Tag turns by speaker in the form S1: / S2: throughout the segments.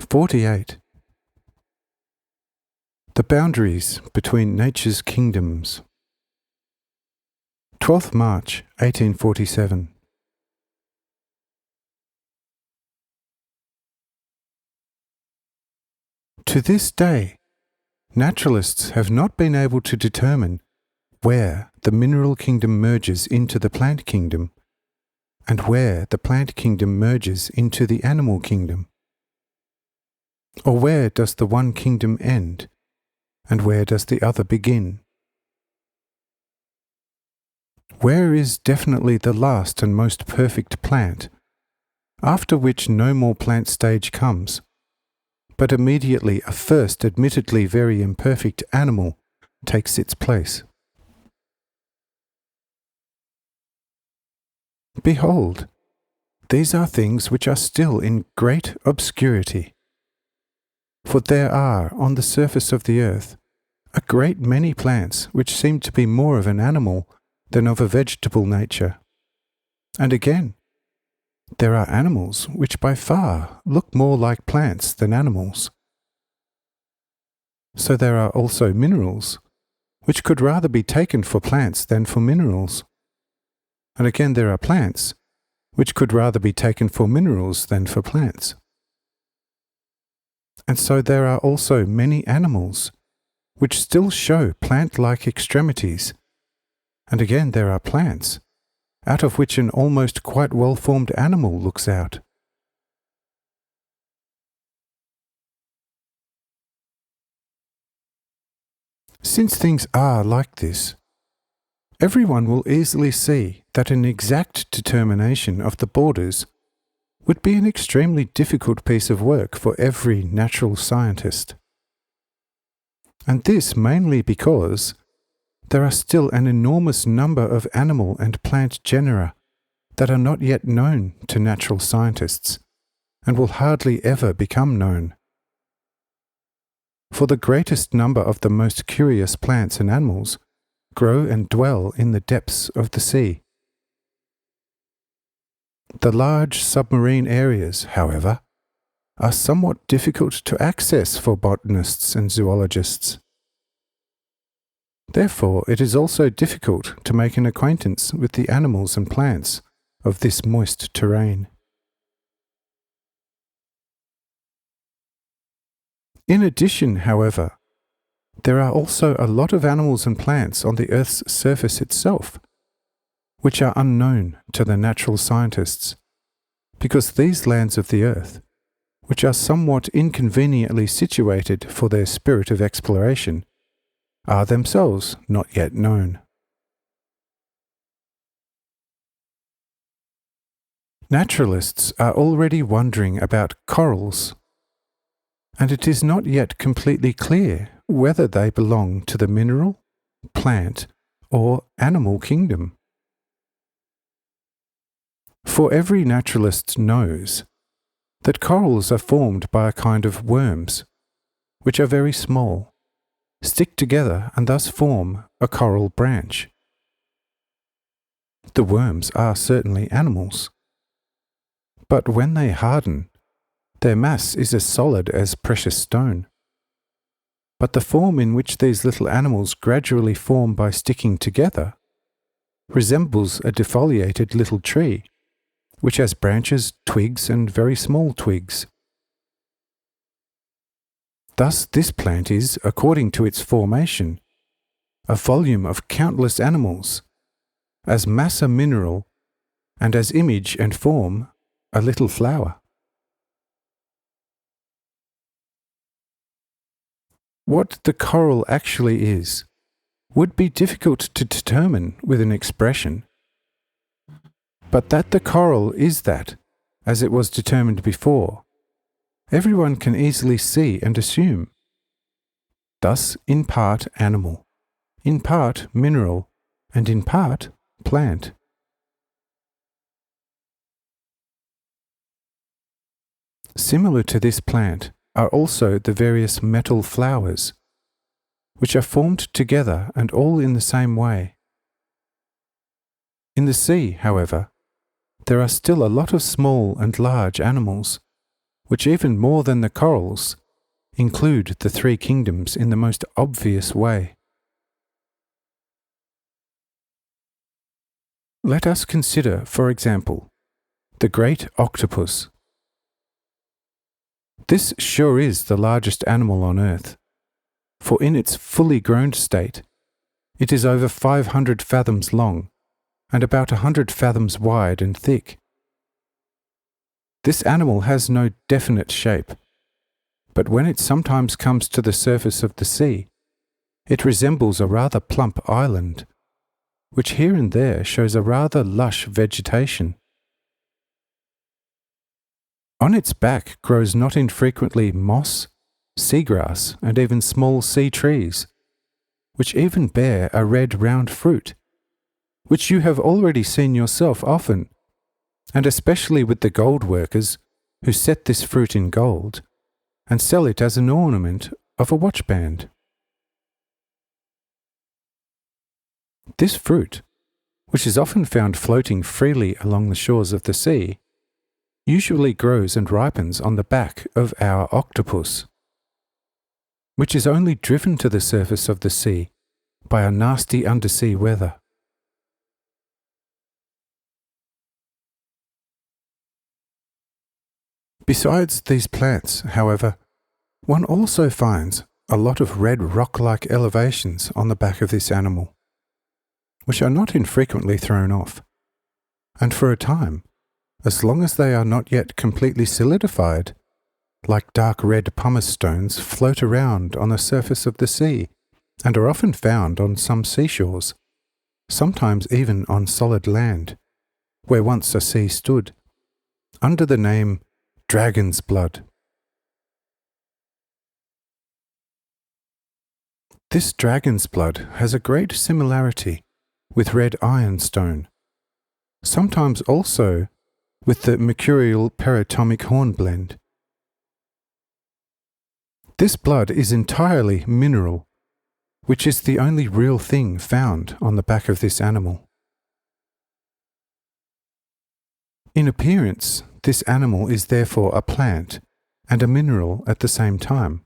S1: 48. The boundaries between nature's kingdoms. 12th March 1847. To this day, naturalists have not been able to determine where the mineral kingdom merges into the plant kingdom and where the plant kingdom merges into the animal kingdom. Or where does the one kingdom end and where does the other begin? Where is definitely the last and most perfect plant, after which no more plant stage comes, but immediately a first admittedly very imperfect animal takes its place? Behold, these are things which are still in great obscurity. For there are on the surface of the earth a great many plants which seem to be more of an animal than of a vegetable nature. And again, there are animals which by far look more like plants than animals. So there are also minerals which could rather be taken for plants than for minerals. And again there are plants which could rather be taken for minerals than for plants. And so there are also many animals which still show plant-like extremities, and again there are plants, out of which an almost quite well-formed animal looks out. Since things are like this, everyone will easily see that an exact determination of the borders would be an extremely difficult piece of work for every natural scientist. And this mainly because there are still an enormous number of animal and plant genera that are not yet known to natural scientists and will hardly ever become known. For the greatest number of the most curious plants and animals grow and dwell in the depths of the sea. The large submarine areas, however, are somewhat difficult to access for botanists and zoologists. Therefore, it is also difficult to make an acquaintance with the animals and plants of this moist terrain. In addition, however, there are also a lot of animals and plants on the Earth's surface itself, which are unknown to the natural scientists, because these lands of the Earth, which are somewhat inconveniently situated for their spirit of exploration, are themselves not yet known. Naturalists are already wondering about corals, and it is not yet completely clear whether they belong to the mineral, plant, or animal kingdom. For every naturalist knows that corals are formed by a kind of worms, which are very small, stick together and thus form a coral branch. The worms are certainly animals, but when they harden, their mass is as solid as precious stone. But the form in which these little animals gradually form by sticking together resembles a defoliated little tree, which has branches, twigs, and very small twigs. Thus this plant is, according to its formation, a volume of countless animals, as mass a mineral, and as image and form a little flower. What the coral actually is would be difficult to determine with an expression, but that the coral is that, as it was determined before, everyone can easily see and assume. Thus, in part animal, in part mineral, and in part plant. Similar to this plant are also the various metal flowers, which are formed together and all in the same way. In the sea, however, there are still a lot of small and large animals, which even more than the corals, include the three kingdoms in the most obvious way. Let us consider, for example, the great octopus. This sure is the largest animal on earth, for in its fully grown state, it is over 500 fathoms long and about 100 fathoms wide and thick. This animal has no definite shape, but when it sometimes comes to the surface of the sea, it resembles a rather plump island, which here and there shows a rather lush vegetation. On its back grows not infrequently moss, seagrass, and even small sea trees, which even bear a red round fruit, which you have already seen yourself often, and especially with the gold workers who set this fruit in gold and sell it as an ornament of a watchband. This fruit, which is often found floating freely along the shores of the sea, usually grows and ripens on the back of our octopus, which is only driven to the surface of the sea by a nasty undersea weather. Besides these plants, however, one also finds a lot of red rock-like elevations on the back of this animal, which are not infrequently thrown off, and for a time, as long as they are not yet completely solidified, like dark red pumice stones float around on the surface of the sea and are often found on some seashores, sometimes even on solid land, where once a sea stood, under the name dragon's blood. This dragon's blood has a great similarity with red ironstone, sometimes also with the mercurial peritomic hornblende. This blood is entirely mineral, which is the only real thing found on the back of this animal. In appearance, this animal is therefore a plant and a mineral at the same time.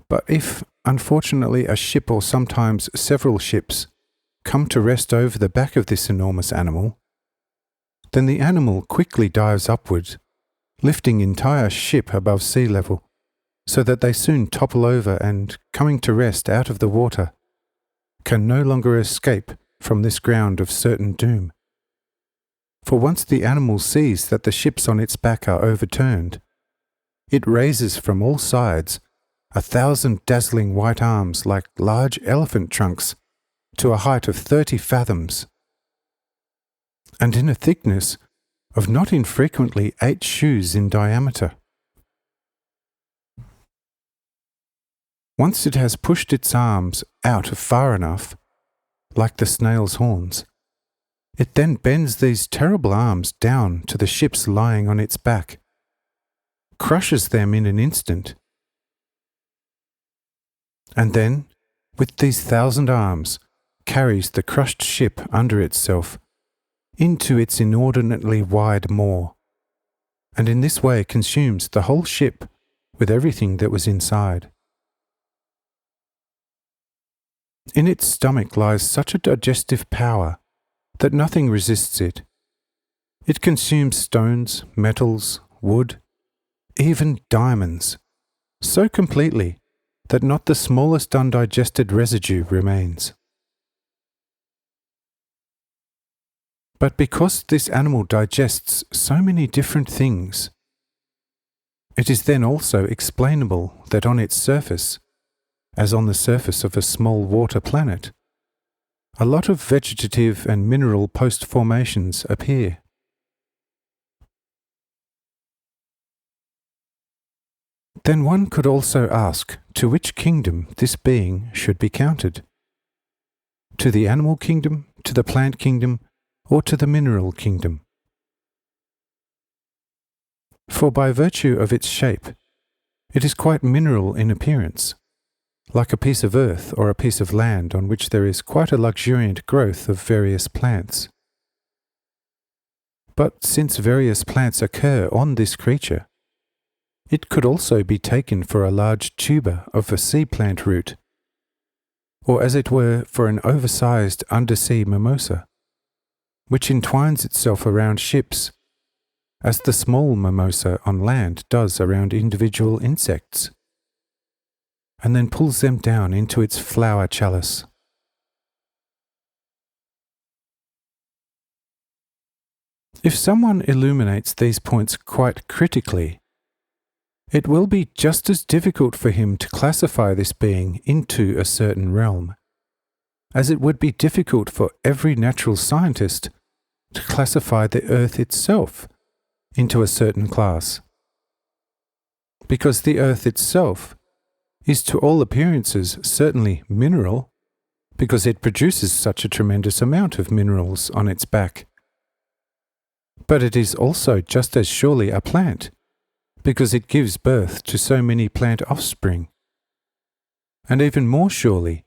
S1: But if, unfortunately, a ship or sometimes several ships come to rest over the back of this enormous animal, then the animal quickly dives upward, lifting entire ship above sea level, so that they soon topple over and, coming to rest out of the water, can no longer escape from this ground of certain doom. For once the animal sees that the ships on its back are overturned, it raises from all sides 1,000 dazzling white arms like large elephant trunks to a height of 30 fathoms, and in a thickness of not infrequently 8 shoes in diameter. Once it has pushed its arms out far enough, like the snail's horns, it then bends these terrible arms down to the ships lying on its back, crushes them in an instant, and then, with these 1,000 arms, carries the crushed ship under itself into its inordinately wide maw, and in this way consumes the whole ship with everything that was inside. In its stomach lies such a digestive power that nothing resists it. It consumes stones, metals, wood, even diamonds, so completely that not the smallest undigested residue remains. But because this animal digests so many different things, it is then also explainable that on its surface, as on the surface of a small water planet, a lot of vegetative and mineral post-formations appear. Then one could also ask to which kingdom this being should be counted. To the animal kingdom, to the plant kingdom, or to the mineral kingdom. For by virtue of its shape, it is quite mineral in appearance, like a piece of earth or a piece of land on which there is quite a luxuriant growth of various plants. But since various plants occur on this creature, It could also be taken for a large tuber of a sea plant root, or as it were for an oversized undersea mimosa, which entwines itself around ships, as the small mimosa on land does around individual insects, and then pulls them down into its flower chalice. If someone illuminates these points quite critically, it will be just as difficult for him to classify this being into a certain realm, as it would be difficult for every natural scientist to classify the Earth itself into a certain class. Because the Earth itself is to all appearances certainly mineral, because it produces such a tremendous amount of minerals on its back. But it is also just as surely a plant, because it gives birth to so many plant offspring. And even more surely,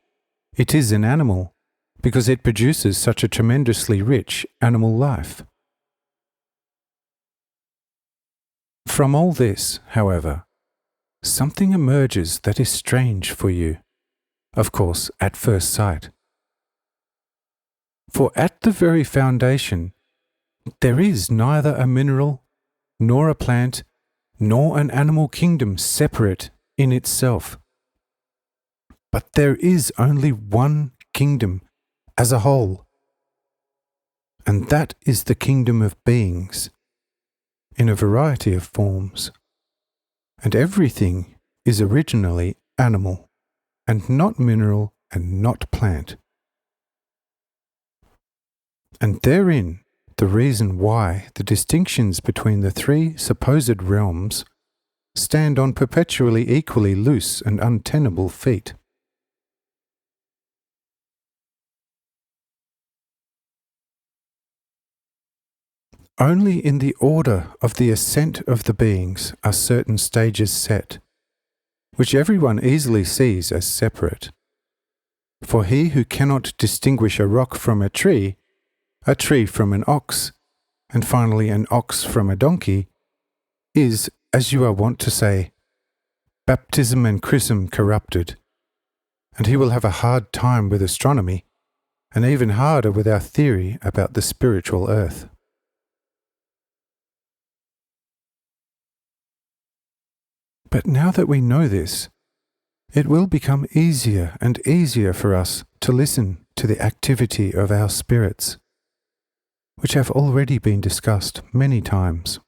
S1: it is an animal, because it produces such a tremendously rich animal life. From all this, however, something emerges that is strange for you, of course, at first sight. For at the very foundation, there is neither a mineral, nor a plant, nor an animal kingdom separate in itself. But there is only one kingdom as a whole, and that is the kingdom of beings, in a variety of forms. And everything is originally animal, and not mineral, and not plant. And therein the reason why the distinctions between the three supposed realms stand on perpetually equally loose and untenable feet. Only in the order of the ascent of the beings are certain stages set, which everyone easily sees as separate. For he who cannot distinguish a rock from a tree from an ox, and finally an ox from a donkey, is, as you are wont to say, baptism and chrism corrupted, and he will have a hard time with astronomy, and even harder with our theory about the spiritual earth. But now that we know this, it will become easier and easier for us to listen to the activity of our spirits, which have already been discussed many times.